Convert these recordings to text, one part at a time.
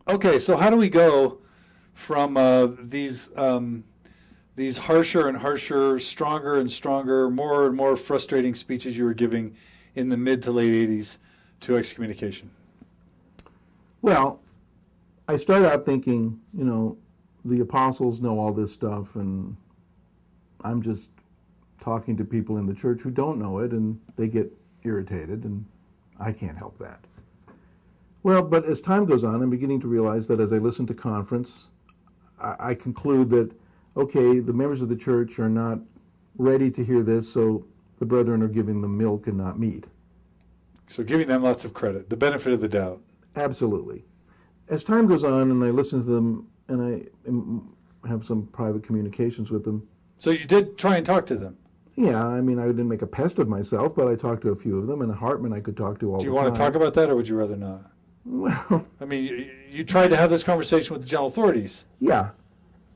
Okay, so how do we go from these harsher and harsher, stronger and stronger, more and more frustrating speeches you were giving in the mid to late 80s to excommunication? Well, I started out thinking, the apostles know all this stuff, and I'm just talking to people in the church who don't know it, and they get irritated, and I can't help that. Well, but as time goes on, I'm beginning to realize that as I listen to conference, I conclude that, okay, the members of the church are not ready to hear this, so the brethren are giving them milk and not meat. So giving them lots of credit, the benefit of the doubt. Absolutely. As time goes on and I listen to them and I have some private communications with them. So you did try and talk to them? Yeah, I mean, I didn't make a pest of myself, but I talked to a few of them, and Hartman I could talk to all the time. Do you want to talk about that, or would you rather not? Well... I mean, you tried to have this conversation with the general authorities. Yeah.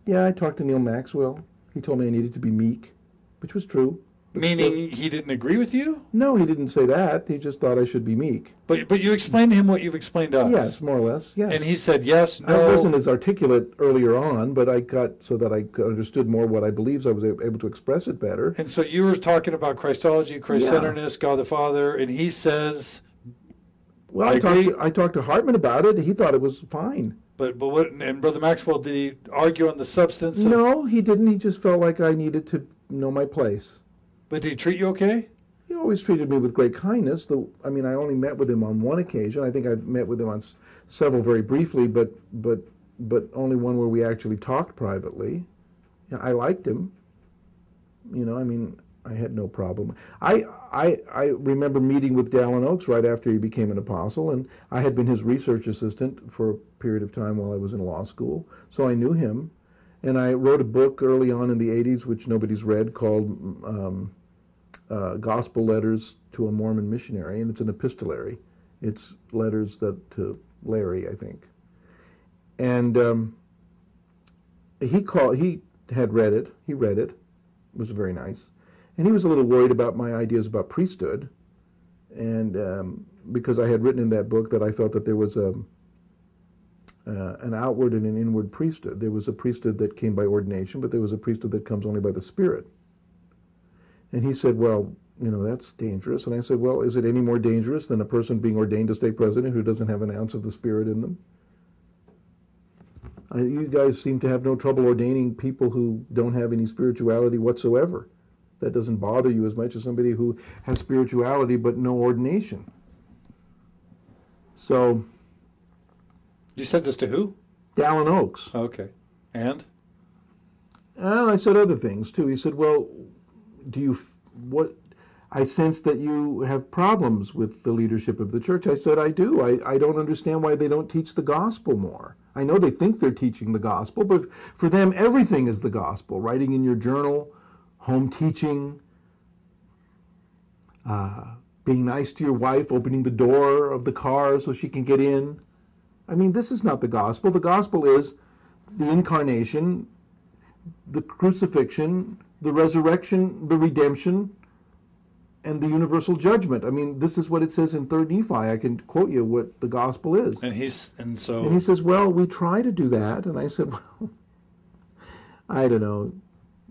Yeah, I talked to Neil Maxwell. He told me I needed to be meek, which was true. Meaning he didn't agree with you? No, he didn't say that. He just thought I should be meek. But you explained to him what you've explained to us. Yes, more or less, yes. And he said yes, no. I wasn't as articulate earlier on, but I got so that I understood more what I believed, so I was able to express it better. And so you were talking about Christology, Christ-centeredness, God the Father, and he says... Well, I talked to Hartman about it. He thought it was fine. But what? And Brother Maxwell, did he argue on the substance? No, he didn't. He just felt like I needed to know my place. But did he treat you okay? He always treated me with great kindness. I only met with him on one occasion. I think I met with him on several very briefly, but only one where we actually talked privately. I liked him. I had no problem. I remember meeting with Dallin Oaks right after he became an apostle, and I had been his research assistant for a period of time while I was in law school, so I knew him. And I wrote a book early on in the 80s, which nobody's read, called Gospel Letters to a Mormon Missionary, and it's an epistolary. It's letters to Larry, I think. And he had read it. He read it. It was very nice. And he was a little worried about my ideas about priesthood, and because I had written in that book that I felt that there was an outward and an inward priesthood. There was a priesthood that came by ordination, but there was a priesthood that comes only by the Spirit. And he said, well, that's dangerous. And I said, well, is it any more dangerous than a person being ordained to stake president who doesn't have an ounce of the Spirit in them? You guys seem to have no trouble ordaining people who don't have any spirituality whatsoever. That doesn't bother you as much as somebody who has spirituality but no ordination. So... You said this to who? Dallin Oaks. Okay. And I said other things, too. He said, well, I sense that you have problems with the leadership of the church. I said, I do. I don't understand why they don't teach the gospel more. I know they think they're teaching the gospel, but for them, everything is the gospel. Writing in your journal, home teaching, being nice to your wife, opening the door of the car so she can get in. This is not the gospel. The gospel is the incarnation, the crucifixion, the resurrection, the redemption, and the universal judgment. This is what it says in 3 Nephi. I can quote you what the gospel is. And he says, well, we try to do that. And I said, well, I don't know.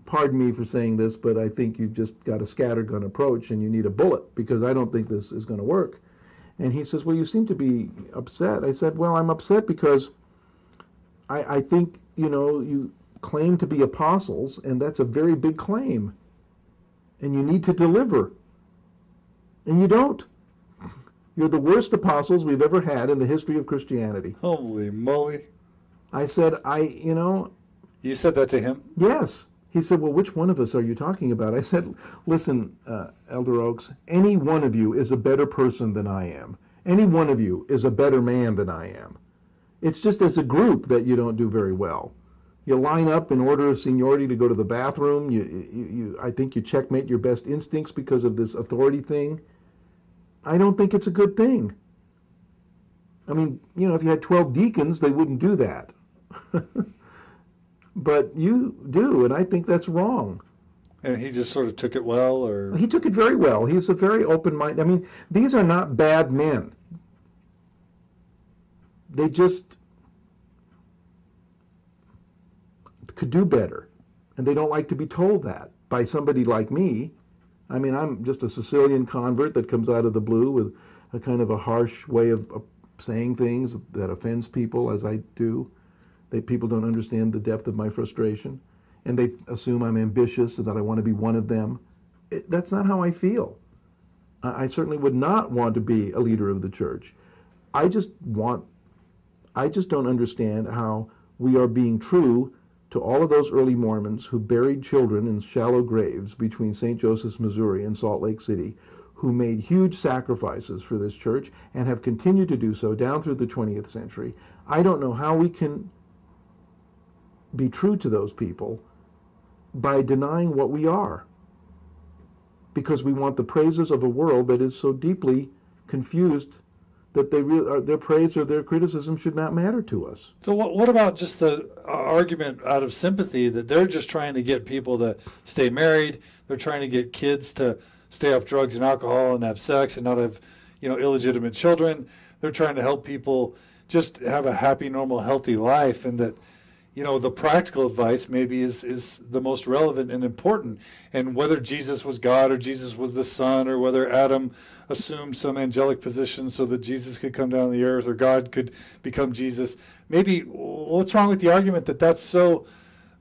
Pardon me for saying this, but I think you've just got a scattergun approach and you need a bullet, because I don't think this is going to work. And he says, well, you seem to be upset. I said, well, I'm upset because I think, you claim to be apostles, and that's a very big claim. And you need to deliver. And you don't. You're the worst apostles we've ever had in the history of Christianity. Holy moly. I said, You said that to him? Yes. He said, well, which one of us are you talking about? I said, listen, Elder Oaks, any one of you is a better person than I am. Any one of you is a better man than I am. It's just as a group that you don't do very well. You line up in order of seniority to go to the bathroom. I think you checkmate your best instincts because of this authority thing. I don't think it's a good thing. If you had 12 deacons, they wouldn't do that. But you do, and I think that's wrong. And he just sort of took it well, or? He took it very well. He's a very open-minded. These are not bad men. They just could do better. And they don't like to be told that by somebody like me. I mean, I'm just a Sicilian convert that comes out of the blue with a kind of a harsh way of saying things that offends people, as I do. People don't understand the depth of my frustration, and they assume I'm ambitious and that I want to be one of them. That's not how I feel. I certainly would not want to be a leader of the church. I just don't understand how we are being true to all of those early Mormons who buried children in shallow graves between St. Joseph's, Missouri and Salt Lake City, who made huge sacrifices for this church and have continued to do so down through the 20th century. I don't know how we can be true to those people by denying what we are, because we want the praises of a world that is so deeply confused that their praise or their criticism should not matter to us. So what about just the argument out of sympathy that they're just trying to get people to stay married, they're trying to get kids to stay off drugs and alcohol and have sex and not have, illegitimate children. They're trying to help people just have a happy, normal, healthy life, and that, the practical advice maybe is the most relevant and important. And whether Jesus was God or Jesus was the Son, or whether Adam assumed some angelic position so that Jesus could come down to the earth or God could become Jesus, maybe what's wrong with the argument that that's so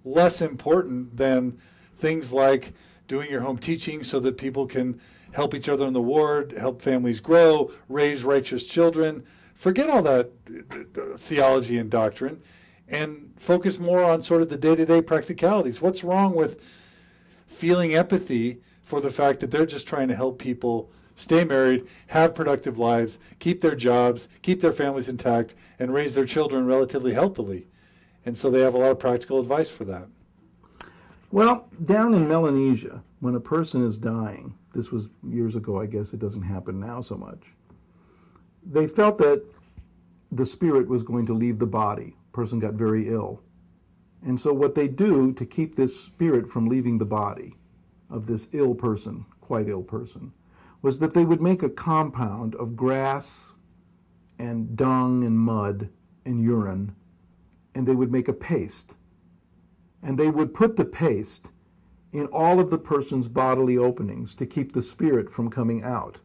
less important than things like doing your home teaching so that people can help each other in the ward, help families grow, raise righteous children? Forget all that theology and doctrine and focus more on sort of the day-to-day practicalities. What's wrong with feeling empathy for the fact that they're just trying to help people stay married, have productive lives, keep their jobs, keep their families intact, and raise their children relatively healthily? And so they have a lot of practical advice for that. Well, down in Melanesia, when a person is dying, this was years ago, I guess it doesn't happen now so much, they felt that the spirit was going to leave the body. Person got very ill. And so what they do to keep this spirit from leaving the body of this ill person, quite ill person, was that they would make a compound of grass and dung and mud and urine, and they would make a paste. And they would put the paste in all of the person's bodily openings to keep the spirit from coming out.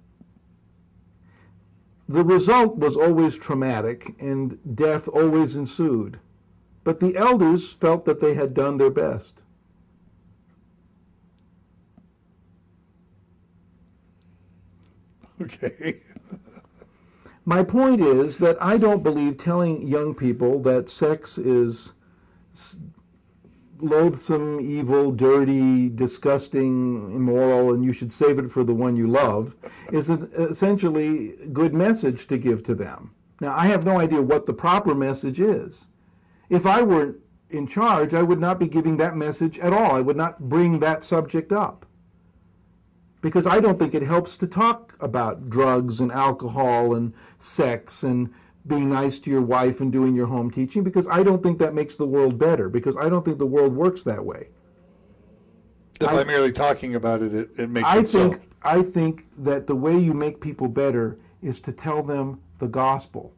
The result was always traumatic, and death always ensued. But the elders felt that they had done their best. Okay. My point is that I don't believe telling young people that sex is loathsome, evil, dirty, disgusting, immoral, and you should save it for the one you love is an essentially good message to give to them. Now, I have no idea what the proper message is. If I were in charge, I would not be giving that message at all. I would not bring that subject up, because I don't think it helps to talk about drugs and alcohol and sex and being nice to your wife and doing your home teaching, because I don't think that makes the world better, because I don't think the world works that way. That by merely talking about it, it makes it so. I think that the way you make people better is to tell them the gospel.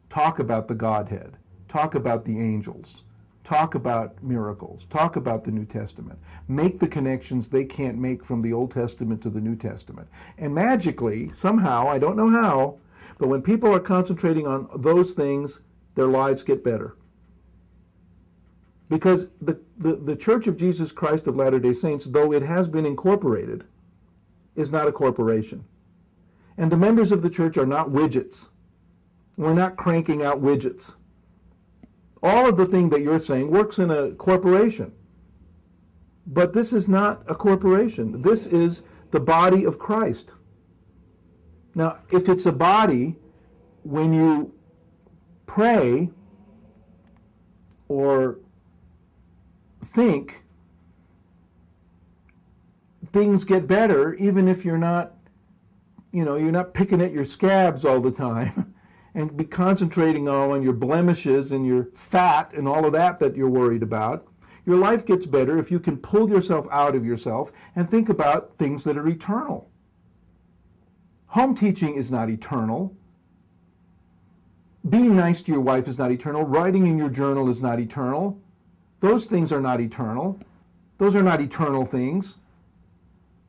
Talk about the Godhead. Talk about the angels. Talk about miracles. Talk about the New Testament. Make the connections they can't make from the Old Testament to the New Testament. And magically, somehow, I don't know how, but when people are concentrating on those things, their lives get better. Because the Church of Jesus Christ of Latter-day Saints, though it has been incorporated, is not a corporation. And the members of the church are not widgets. We're not cranking out widgets. All of the thing that you're saying works in a corporation. But this is not a corporation. This is the body of Christ. Now, if it's a body, when you pray or think, things get better, even if you're not, you're not picking at your scabs all the time and be concentrating on your blemishes and your fat and all of that you're worried about. Your life gets better if you can pull yourself out of yourself and think about things that are eternal. Home teaching is not eternal. Being nice to your wife is not eternal. Writing in your journal is not eternal. Those things are not eternal. Those are not eternal things.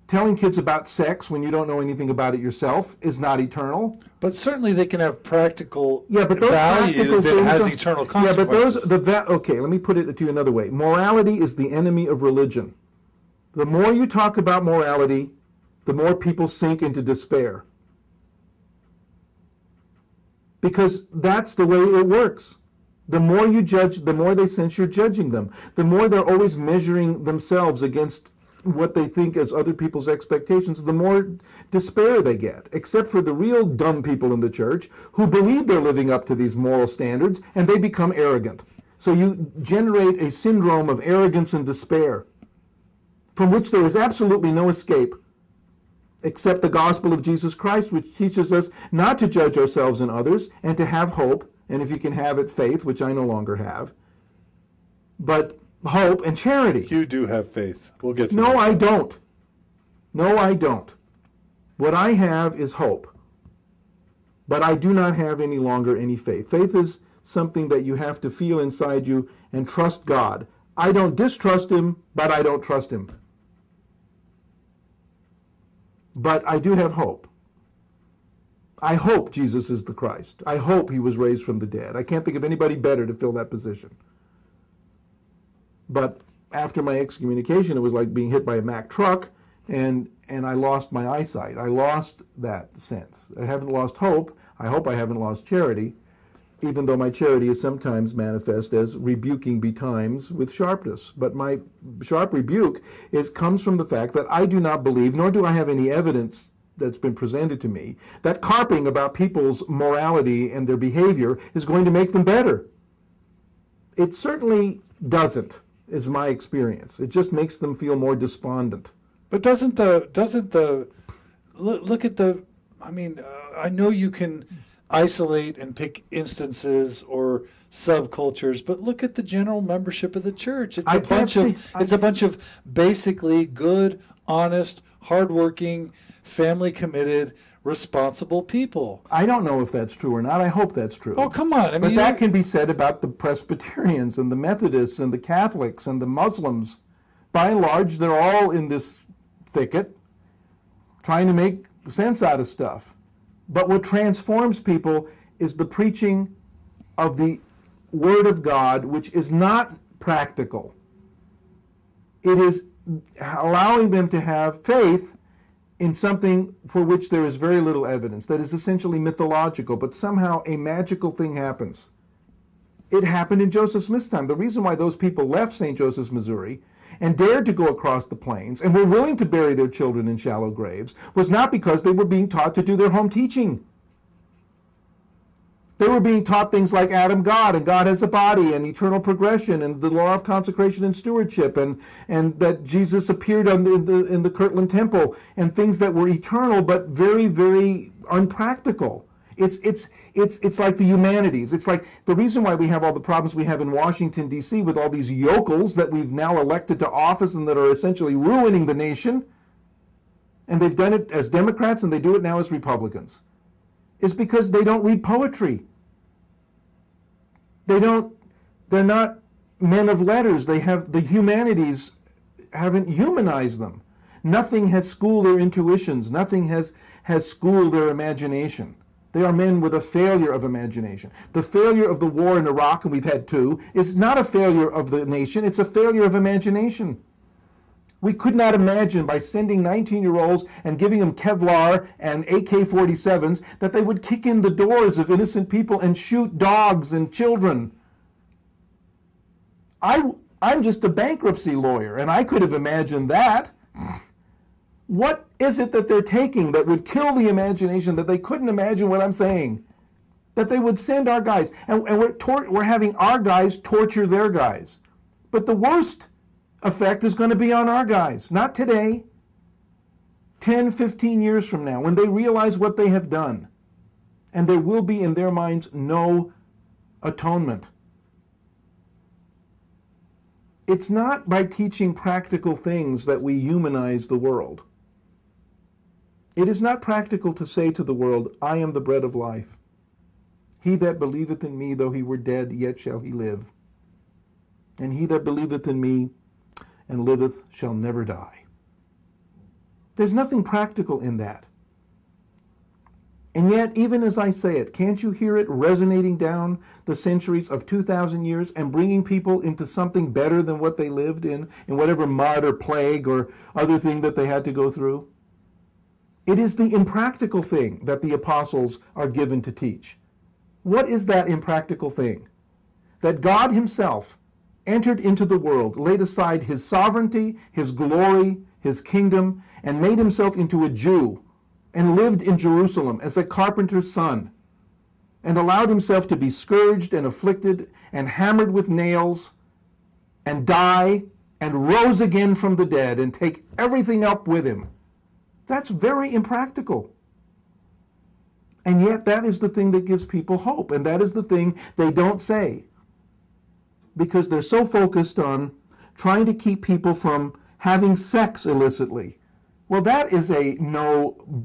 Telling kids about sex when you don't know anything about it yourself is not eternal. But certainly they can have practical but those value practical that things has are, eternal consequences. Okay, let me put it to you another way. Morality is the enemy of religion. The more you talk about morality, the more people sink into despair. Because that's the way it works. The more you judge, the more they sense you're judging them. The more they're always measuring themselves against what they think as other people's expectations, the more despair they get. Except for the real dumb people in the church who believe they're living up to these moral standards, and they become arrogant. So you generate a syndrome of arrogance and despair, from which there is absolutely no escape, except the gospel of Jesus Christ, which teaches us not to judge ourselves and others, and to have hope, and if you can have it, faith, which I no longer have, but hope and charity. You do have faith. We'll get to that. No, I don't. No, I don't. What I have is hope. But I do not have any longer any faith. Faith is something that you have to feel inside you and trust God. I don't distrust him, but I don't trust him. But I do have hope. I hope Jesus is the Christ. I hope he was raised from the dead. I can't think of anybody better to fill that position. But after my excommunication, it was like being hit by a Mack truck, and I lost my eyesight. I lost that sense. I haven't lost hope. I hope I haven't lost charity, even though my charity is sometimes manifest as rebuking betimes with sharpness. But my sharp rebuke comes from the fact that I do not believe, nor do I have any evidence that's been presented to me, that carping about people's morality and their behavior is going to make them better. It certainly doesn't, is my experience. It just makes them feel more despondent. But look at the, I mean, I know you can isolate and pick instances or subcultures, but look at the general membership of the church. It's a bunch of basically good, honest, hardworking, family committed, responsible people. I don't know if that's true or not. I hope that's true. Oh, come on. But that can be said about the Presbyterians and the Methodists and the Catholics and the Muslims. By and large, they're all in this thicket trying to make sense out of stuff. But what transforms people is the preaching of the Word of God, which is not practical. It is allowing them to have faith in something for which there is very little evidence, that is essentially mythological, but somehow a magical thing happens. It happened in Joseph Smith's time. The reason why those people left St. Joseph's, Missouri, and dared to go across the plains and were willing to bury their children in shallow graves was not because they were being taught to do their home teaching. They were being taught things like Adam God, and God has a body, and eternal progression, and the law of consecration and stewardship, and that Jesus appeared in the Kirtland Temple, and things that were eternal but very, very unpractical. It's like the humanities. It's like the reason why we have all the problems we have in Washington, D.C. with all these yokels that we've now elected to office and that are essentially ruining the nation, and they've done it as Democrats and they do it now as Republicans, is because they don't read poetry. They're not men of letters. They have the humanities haven't humanized them. Nothing has schooled their intuitions. Nothing has schooled their imagination. They are men with a failure of imagination. The failure of the war in Iraq, and we've had two, is not a failure of the nation, it's a failure of imagination. We could not imagine by sending 19-year-olds and giving them Kevlar and AK-47s that they would kick in the doors of innocent people and shoot dogs and children. I'm just a bankruptcy lawyer, and I could have imagined that. What is it that they're taking that would kill the imagination, that they couldn't imagine what I'm saying? That they would send our guys, and we're having our guys torture their guys. But the worst effect is going to be on our guys, not today, 10, 15 years from now, when they realize what they have done. And there will be in their minds no atonement. It's not by teaching practical things that we humanize the world. It is not practical to say to the world, I am the bread of life. He that believeth in me, though he were dead, yet shall he live. and he that believeth in me and liveth shall never die. There's nothing practical in that. And yet, even as I say it, can't you hear it resonating down the centuries of 2,000 years and bringing people into something better than what they lived in whatever mud or plague or other thing that they had to go through? It is the impractical thing that the apostles are given to teach. What is that impractical thing? That God himself entered into the world, laid aside his sovereignty, his glory, his kingdom, and made himself into a Jew, and lived in Jerusalem as a carpenter's son, and allowed himself to be scourged and afflicted and hammered with nails, and die, and rose again from the dead, and take everything up with him. That's very impractical. And yet that is the thing that gives people hope, and that is the thing they don't say, because they're so focused on trying to keep people from having sex illicitly. Well, that is a no-win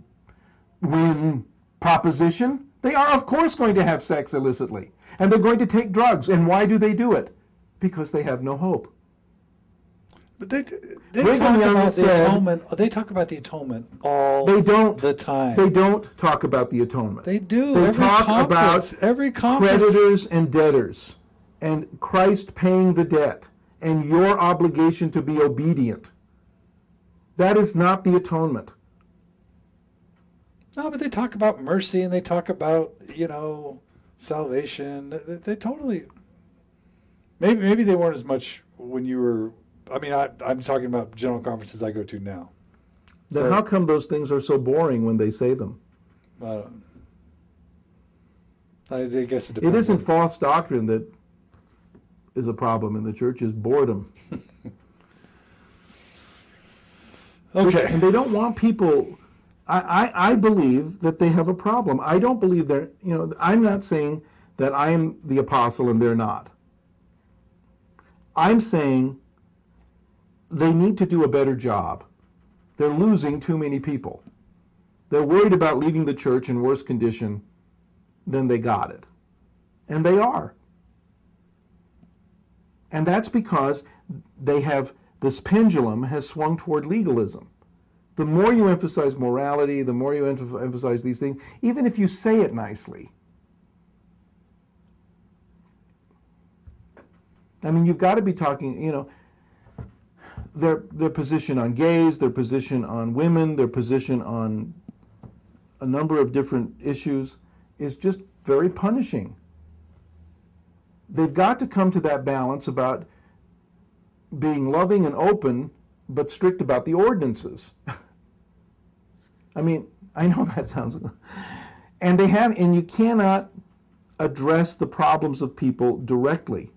proposition. They are, of course, going to have sex illicitly, and they're going to take drugs. And why do they do it? Because they have no hope. But they talk about the atonement. They talk about the atonement all the time. They don't talk about the atonement. They do. They talk about every conference. Creditors and debtors, and Christ paying the debt, and your obligation to be obedient. That is not the atonement. No, but they talk about mercy, and they talk about, salvation. They totally. Maybe they weren't as much when you were. I mean, I'm talking about general conferences I go to now. Then how come those things are so boring when they say them? I guess it depends. It isn't false doctrine that is a problem in the church, it's boredom. Okay. And they don't want people. I believe that they have a problem. I don't believe they're, I'm not saying that I am the apostle and they're not. I'm saying they need to do a better job. They're losing too many people. They're worried about leaving the church in worse condition than they got it. And they are. And that's because this pendulum has swung toward legalism. The more you emphasize morality, the more you emphasize these things, even if you say it nicely. I mean, you've got to be talking, their position on gays, their position on women, their position on a number of different issues is just very punishing. They've got to come to that balance about being loving and open, but strict about the ordinances. I mean, I know that sounds... And you cannot address the problems of people directly.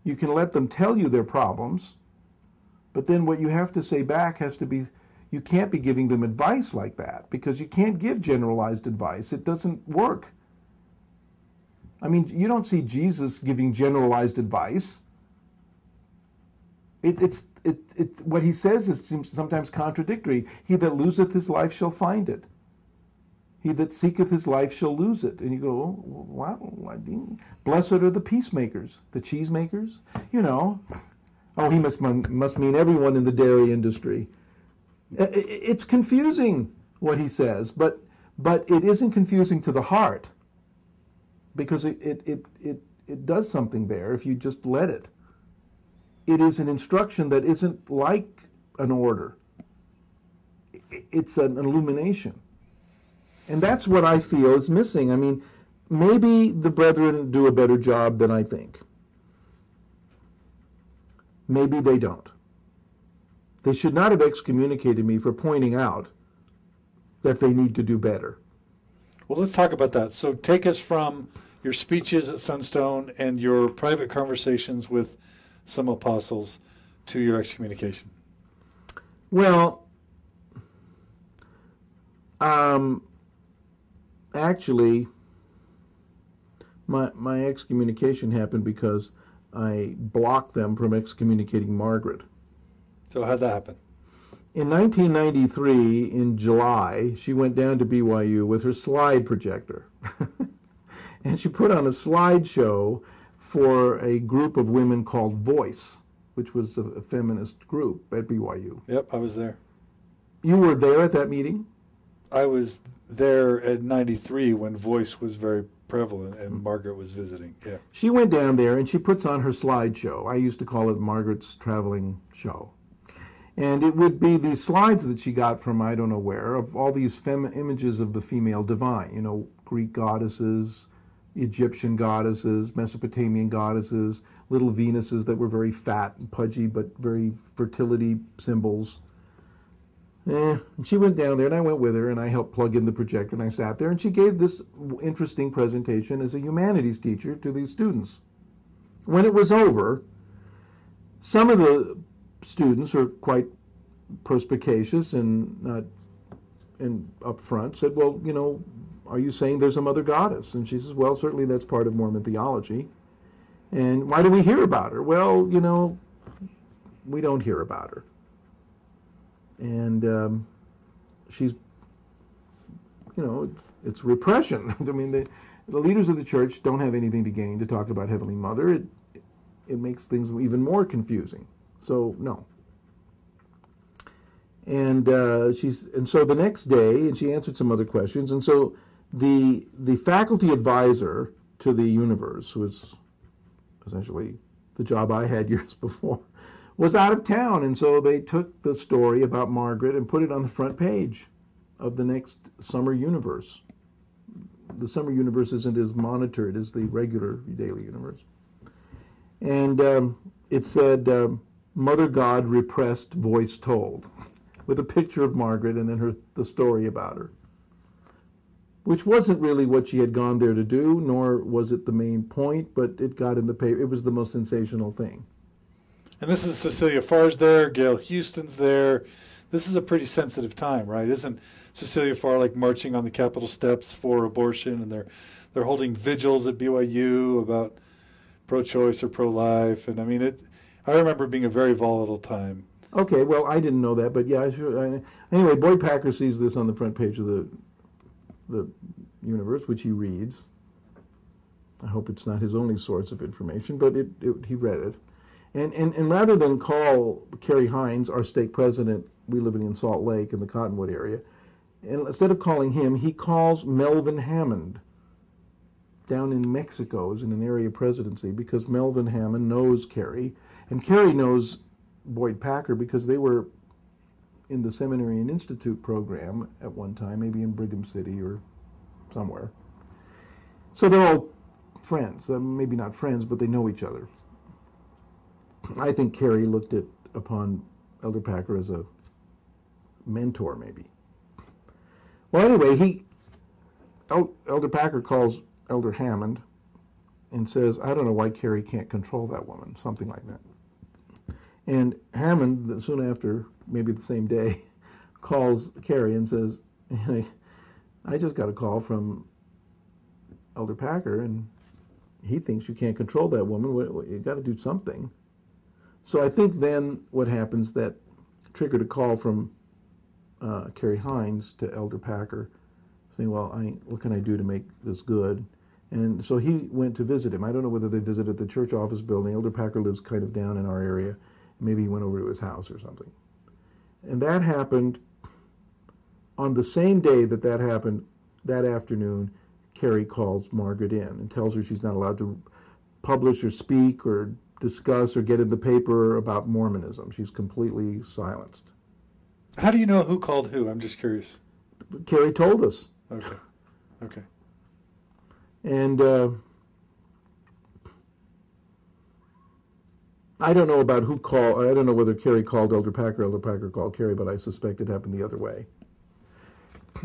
You can let them tell you their problems, but then what you have to say back has to be, you can't be giving them advice like that, because you can't give generalized advice. It doesn't work. I mean, you don't see Jesus giving generalized advice. What he says seems sometimes contradictory. He that loseth his life shall find it. He that seeketh his life shall lose it. And you go, oh, wow, blessed are the peacemakers, the cheesemakers, Oh, he must mean everyone in the dairy industry. It's confusing what he says, but it isn't confusing to the heart, because it does something there if you just let it. It is an instruction that isn't like an order. It's an illumination. And that's what I feel is missing. I mean, maybe the brethren do a better job than I think. Maybe they don't. They should not have excommunicated me for pointing out that they need to do better. Well, let's talk about that. So take us from your speeches at Sunstone and your private conversations with some apostles to your excommunication. Well, actually, my excommunication happened because I blocked them from excommunicating Margaret. So how'd that happen? In 1993, in July, she went down to BYU with her slide projector. And she put on a slideshow for a group of women called Voice, which was a feminist group at BYU. Yep, I was there. You were there at that meeting? I was there at 93 when Voice was very prevalent and Margaret was visiting. Yeah. She went down there and she puts on her slideshow. I used to call it Margaret's traveling show. And it would be these slides that she got from I don't know where, of all these images of the female divine, you know, Greek goddesses, Egyptian goddesses, Mesopotamian goddesses, little Venuses that were very fat and pudgy but very fertility symbols. And she went down there and I went with her and I helped plug in the projector and I sat there and she gave this interesting presentation as a humanities teacher to these students. When it was over, some of the students are quite perspicacious and not and upfront said, well, you know, are you saying there's some other goddess? And she says, well, certainly that's part of Mormon theology. And why do we hear about her? Well, you know, we don't hear about her. And she's, you know, it's repression. I mean, the leaders of the church don't have anything to gain to talk about Heavenly Mother. It makes things even more confusing. So, no. And so the next day, and she answered some other questions, and so the faculty advisor to the Universe, was essentially the job I had years before, was out of town, and so they took the story about Margaret and put it on the front page of the next Summer Universe. The Summer Universe isn't as monitored as the regular Daily Universe. And it said, Mother God repressed, voice told, with a picture of Margaret and then the story about her, which wasn't really what she had gone there to do, nor was it the main point, but it got in the paper. It was the most sensational thing. And this is Cecilia Farr's there, Gail Houston's there. This is a pretty sensitive time, right? Isn't Cecilia Farr like marching on the Capitol steps for abortion, and they're holding vigils at BYU about pro-choice or pro-life, and I mean I remember it being a very volatile time. Okay, well, I didn't know that, but yeah, anyway, Boyd Packer sees this on the front page of the Universe, which he reads. I hope it's not his only source of information, but he read it. And rather than call Kerry Hines, our stake president, we live in Salt Lake in the Cottonwood area, and instead of calling him, he calls Melvin Hammond down in Mexico, is in an area presidency, because Melvin Hammond knows Kerry, and Kerry knows Boyd Packer because they were in the Seminary and Institute program at one time, maybe in Brigham City or somewhere. So they're all friends. Maybe not friends, but they know each other. I think Kerry looked upon Elder Packer as a mentor, maybe. Well, anyway, Elder Packer calls Elder Hammond and says, I don't know why Kerry can't control that woman, something like that. And Hammond, soon after, maybe the same day, calls Kerry and says, I just got a call from Elder Packer, and he thinks you can't control that woman. You got to do something. So I think then what happens, that triggered a call from Kerry Hines to Elder Packer, saying, well, what can I do to make this good? And so he went to visit him. I don't know whether they visited the church office building. Elder Packer lives kind of down in our area. Maybe he went over to his house or something. And that happened on the same day that happened, that afternoon. Kerry calls Margaret in and tells her she's not allowed to publish or speak or discuss or get in the paper about Mormonism. She's completely silenced. How do you know who called who? I'm just curious. Kerry told us. Okay. And I don't know about who called. I don't know whether Kerry called Elder Packer or Elder Packer called Kerry, but I suspect it happened the other way.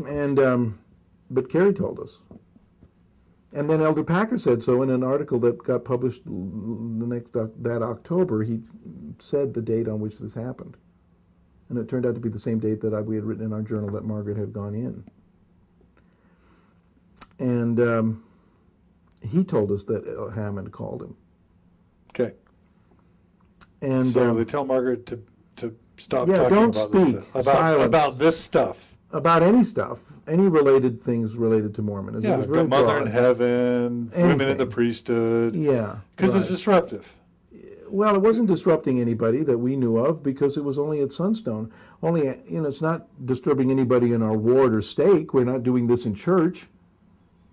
And but Kerry told us. And then Elder Packer said so in an article that got published that October. He said the date on which this happened. And it turned out to be the same date that we had written in our journal that Margaret had gone in. And he told us that Hammond called him. Okay. And so they tell Margaret to stop don't talking about speak. this stuff. About this stuff. about any stuff, any related things related to Mormonism. Yeah, It was very Mother broad. in Heaven, women in the Anything. priesthood. Yeah. Because right. it's disruptive. Well, it wasn't disrupting anybody that we knew of because it was only at Sunstone. Only, it's not disturbing anybody in our ward or stake. We're not doing this in church.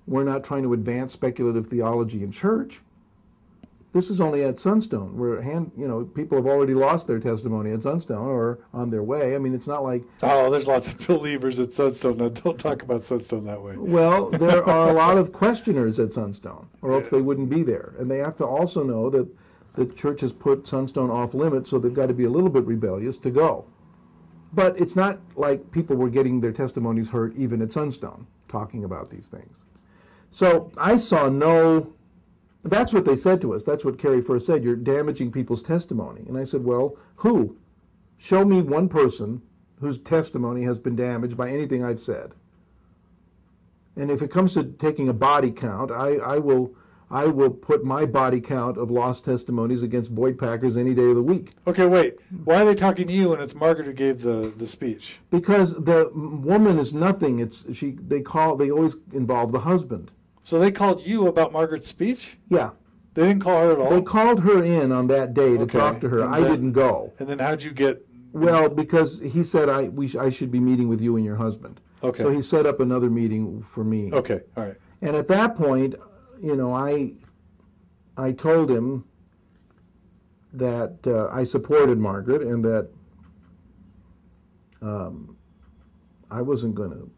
We're not trying to advance speculative theology in church. This is only at Sunstone, where people have already lost their testimony at Sunstone or on their way. I mean, it's not like... Oh, there's lots of believers at Sunstone. Now, don't talk about Sunstone that way. Well, there are a lot of questioners at Sunstone, or else they wouldn't be there. And they have to also know that the church has put Sunstone off limits, so they've got to be a little bit rebellious to go. But it's not like people were getting their testimonies heard even at Sunstone, talking about these things. So I saw no... That's what they said to us. That's what Carrie first said. You're damaging people's testimony. And I said, well, who? Show me one person whose testimony has been damaged by anything I've said. And if it comes to taking a body count, I will put my body count of lost testimonies against Boyd Packers any day of the week. Okay, wait. Why are they talking to you when it's Margaret who gave the speech? Because the woman is nothing. They always involve the husband. So they called you about Margaret's speech? Yeah. They didn't call her at all? They called her in on that day to talk to her. I didn't go. And then how'd you get... Well, because he said I should be meeting with you and your husband. Okay. So he set up another meeting for me. Okay, all right. And at that point, I told him that I supported Margaret and that I wasn't going to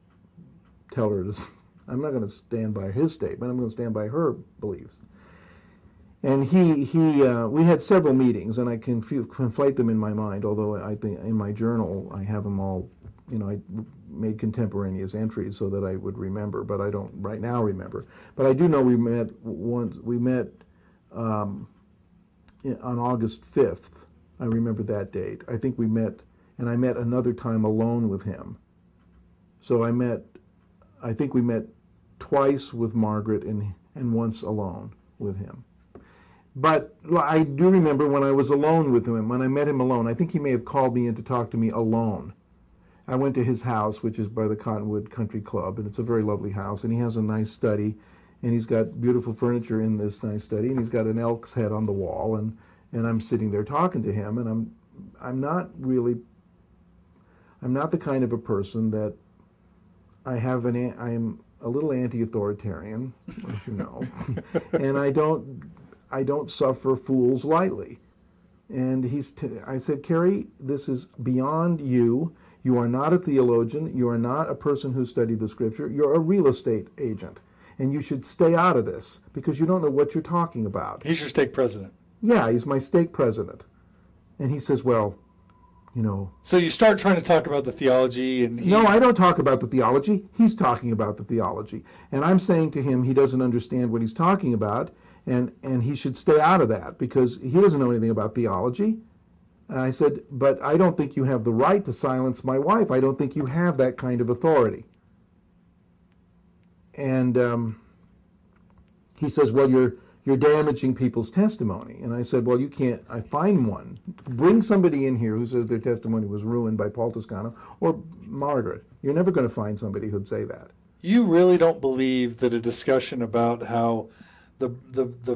tell her to... I'm not going to stand by his statement. I'm going to stand by her beliefs. And we had several meetings, and I conflate them in my mind, although I think in my journal I have them all, I made contemporaneous entries so that I would remember, but I don't right now remember. But I do know we met on August 5th. I remember that date. I think we met, and I met another time alone with him. So I think we met twice with Margaret and once alone with him. But I do remember when I was alone with him, when I met him alone, I think he may have called me in to talk to me alone. I went to his house, which is by the Cottonwood Country Club, and it's a very lovely house, and he has a nice study, and he's got beautiful furniture in this nice study, and he's got an elk's head on the wall, and I'm sitting there talking to him, and I'm not the kind of a person that I am a little anti-authoritarian, as you know, and I don't suffer fools lightly. And I said, Carrie, this is beyond you. You are not a theologian. You are not a person who studied the Scripture. You're a real estate agent, and you should stay out of this because you don't know what you're talking about. He's your stake president. Yeah, he's my stake president. And he says, well, So you start trying to talk about the theology, and No, I don't talk about the theology. He's talking about the theology. And I'm saying to him he doesn't understand what he's talking about, and he should stay out of that because he doesn't know anything about theology. And I said, but I don't think you have the right to silence my wife. I don't think you have that kind of authority. And he says, well, you're damaging people's testimony. And I said, well, you can't. I find one. Bring somebody in here who says their testimony was ruined by Paul Toscano or Margaret. You're never going to find somebody who'd say that. You really don't believe that a discussion about how the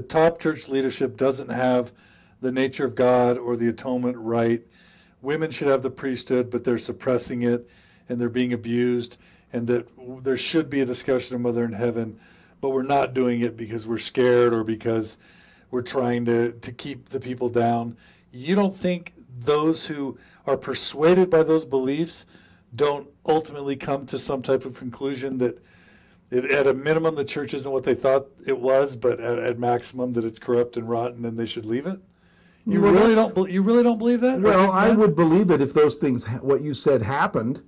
top church leadership doesn't have the nature of God or the atonement right. Women should have the priesthood, but they're suppressing it and they're being abused, and that there should be a discussion of Mother in Heaven, but we're not doing it because we're scared or because we're trying to keep the people down. You don't think those who are persuaded by those beliefs don't ultimately come to some type of conclusion that at a minimum the church isn't what they thought it was, but at maximum that it's corrupt and rotten and they should leave it? You really don't believe that? Well, I would believe it if those things, what you said, happened.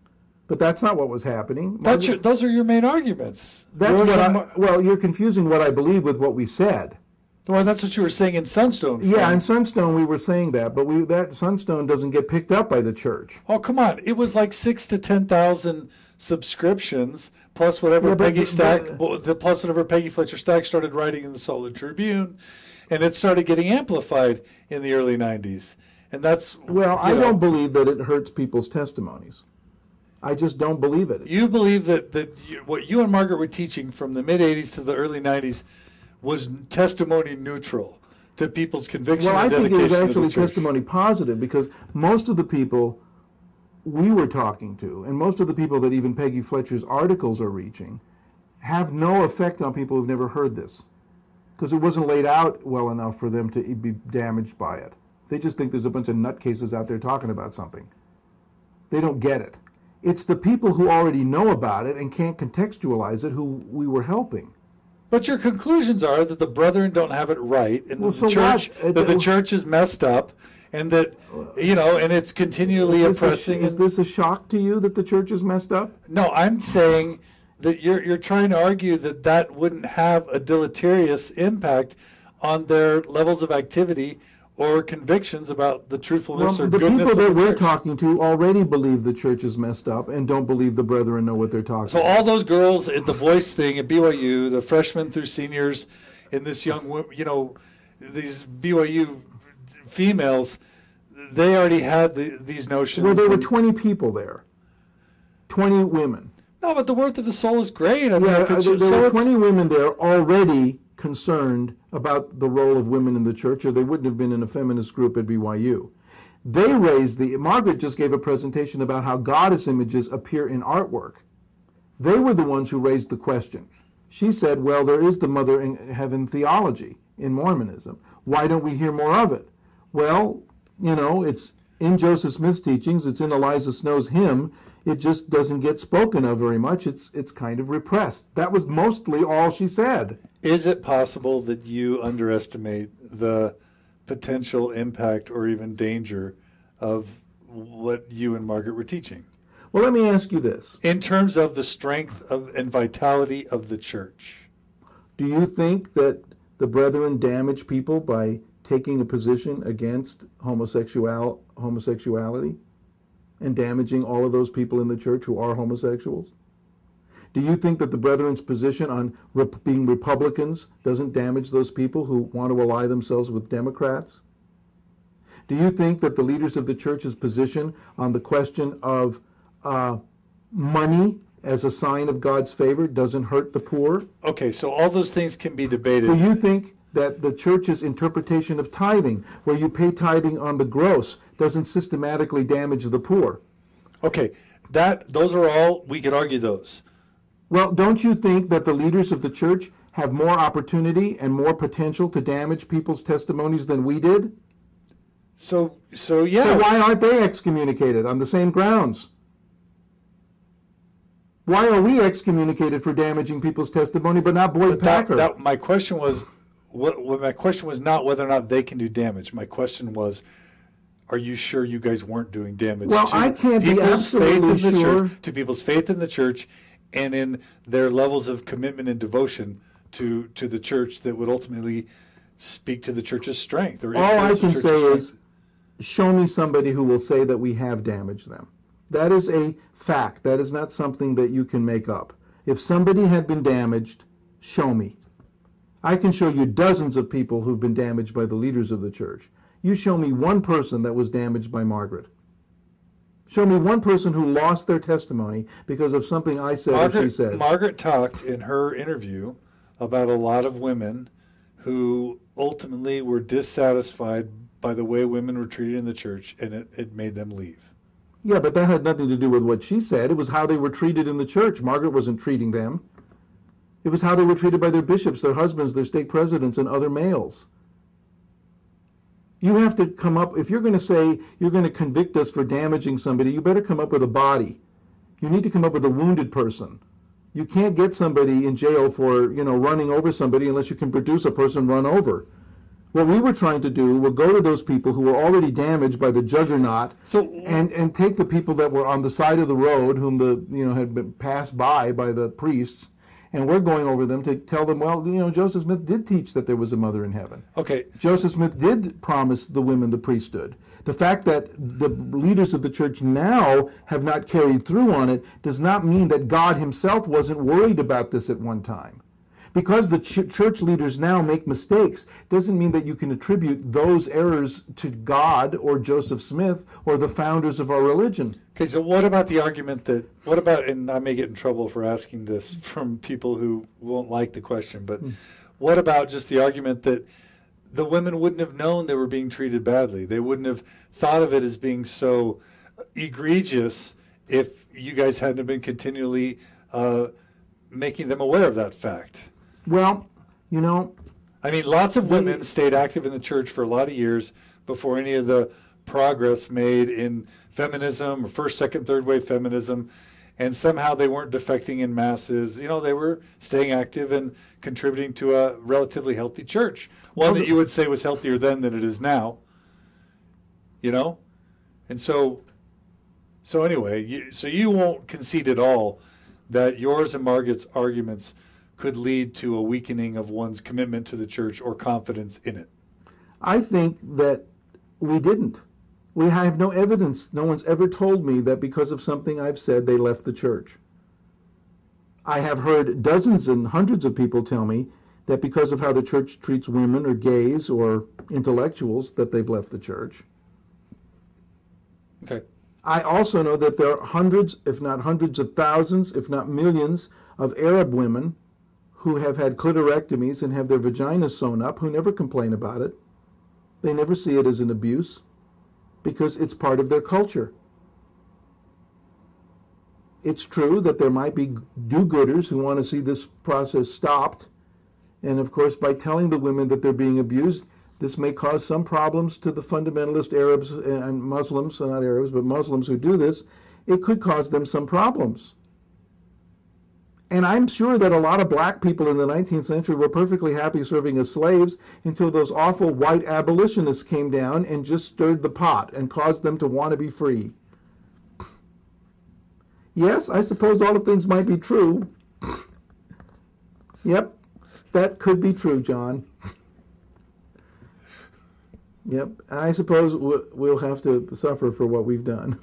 But that's not what was happening. Those are your main arguments. Well, you're confusing what I believe with what we said. Well, that's what you were saying in Sunstone. Yeah, in Sunstone we were saying that, but that Sunstone doesn't get picked up by the church. Oh, come on! It was like 6,000 to 10,000 subscriptions, plus whatever Peggy Fletcher Stack started writing in the Salt Lake Tribune, and it started getting amplified in the early '90s. And that's I don't believe that it hurts people's testimonies. I just don't believe it. You believe that what you and Margaret were teaching from the mid-'80s to the early '90s was testimony neutral to people's conviction Well, I and think dedication it was to the actually church. testimony positive, because most of the people we were talking to, and most of the people that even Peggy Fletcher's articles are reaching, have no effect on people who've never heard this, because it wasn't laid out well enough for them to be damaged by it. They just think there's a bunch of nutcases out there talking about something. They don't get it. It's the people who already know about it and can't contextualize it who we were helping. But your conclusions are that the brethren don't have it right, and Well, that so the church is messed up, and that, and it's continually oppressing. Is this a shock to you that the church is messed up? No, I'm saying that you're trying to argue that wouldn't have a deleterious impact on their levels of activity or convictions about the truthfulness or the goodness people of that the we're church. talking to already believe the church is messed up and don't believe the brethren know what they're talking So about. all those girls at the Voice thing at BYU, the freshmen through seniors, and this young, these BYU females, they already had these notions. Well, there were 20 people there, 20 women. No, but the worth of the soul is great. I mean, Yeah, if it's there were 20 women there already concerned about the role of women in the church, or they wouldn't have been in a feminist group at BYU. They raised Margaret just gave a presentation about how goddess images appear in artwork. They were the ones who raised the question. She said, well, there is the Mother in Heaven theology in Mormonism. Why don't we hear more of it? Well, it's in Joseph Smith's teachings, it's in Eliza Snow's hymn. It just doesn't get spoken of very much. It's kind of repressed. That was mostly all she said. Is it possible that you underestimate the potential impact or even danger of what you and Margaret were teaching? Well, let me ask you this. In terms of the strength and vitality of the church. Do you think that the brethren damage people by taking a position against homosexuality and damaging all of those people in the church who are homosexuals? Do you think that the brethren's position on being Republicans doesn't damage those people who want to ally themselves with Democrats? Do you think that the leaders of the church's position on the question of money as a sign of God's favor doesn't hurt the poor? Okay, so all those things can be debated. Do you think that the church's interpretation of tithing, where you pay tithing on the gross, doesn't systematically damage the poor? Okay, those are all, we could argue those. Well, don't you think that the leaders of the church have more opportunity and more potential to damage people's testimonies than we did? So yeah. So why aren't they excommunicated on the same grounds? Why are we excommunicated for damaging people's testimony, but not Boyd Packer? My question was, my question was not whether or not they can do damage. My question was, are you sure you guys weren't doing damage Well, to I can't be people's faith absolutely in the sure. church, to people's faith in the church, and in their levels of commitment and devotion to the church that would ultimately speak to the church's strength? Or All I influence the can church's say strength? is, show me somebody who will say that we have damaged them. That is a fact. That is not something that you can make up. If somebody had been damaged, show me. I can show you dozens of people who've been damaged by the leaders of the church. You show me one person that was damaged by Margaret. Show me one person who lost their testimony because of something I said or she said. Margaret talked in her interview about a lot of women who ultimately were dissatisfied by the way women were treated in the church, and it made them leave. Yeah, but that had nothing to do with what she said. It was how they were treated in the church. Margaret wasn't treating them. It was how they were treated by their bishops, their husbands, their stake presidents, and other males. You have to come up, if you're going to say you're going to convict us for damaging somebody, you better come up with a body. You need to come up with a wounded person. You can't get somebody in jail for, running over somebody unless you can produce a person run over. What we were trying to do was go to those people who were already damaged by the juggernaut and take the people that were on the side of the road, whom had been passed by the priests, and we're going over them to tell them, well, Joseph Smith did teach that there was a mother in heaven. Okay. Joseph Smith did promise the women the priesthood. The fact that the leaders of the church now have not carried through on it does not mean that God himself wasn't worried about this at one time. Because the church leaders now make mistakes doesn't mean that you can attribute those errors to God or Joseph Smith or the founders of our religion. Okay, so what about the argument that, what about, and I may get in trouble for asking this from people who won't like the question, but what about just the argument that the women wouldn't have known they were being treated badly? They wouldn't have thought of it as being so egregious if you guys hadn't been continually making them aware of that fact. Well, you know, I mean, lots of women stayed active in the church for a lot of years before any of the progress made in feminism or first, second, third wave feminism, and somehow they weren't defecting in masses. You know, they were staying active and contributing to a relatively healthy church, one that you would say was healthier then than it is now. You know, and so anyway, you won't concede at all that yours and Margaret's arguments could lead to a weakening of one's commitment to the church or confidence in it. I think that we didn't. We have no evidence. No one's ever told me that because of something I've said, they left the church. I have heard dozens and hundreds of people tell me that because of how the church treats women or gays or intellectuals, that they've left the church. Okay. I also know that there are hundreds, if not hundreds of thousands, if not millions, of Arab women who have had clitorectomies and have their vaginas sewn up, who never complain about it. They never see it as an abuse because it's part of their culture. It's true that there might be do-gooders who want to see this process stopped. And of course, by telling the women that they're being abused, this may cause some problems to the fundamentalist Arabs and Muslims, not Arabs, but Muslims who do this. It could cause them some problems. And I'm sure that a lot of black people in the 19th century were perfectly happy serving as slaves until those awful white abolitionists came down and just stirred the pot and caused them to want to be free. Yes, I suppose all of things might be true. Yep, that could be true, John. Yep, I suppose we'll have to suffer for what we've done.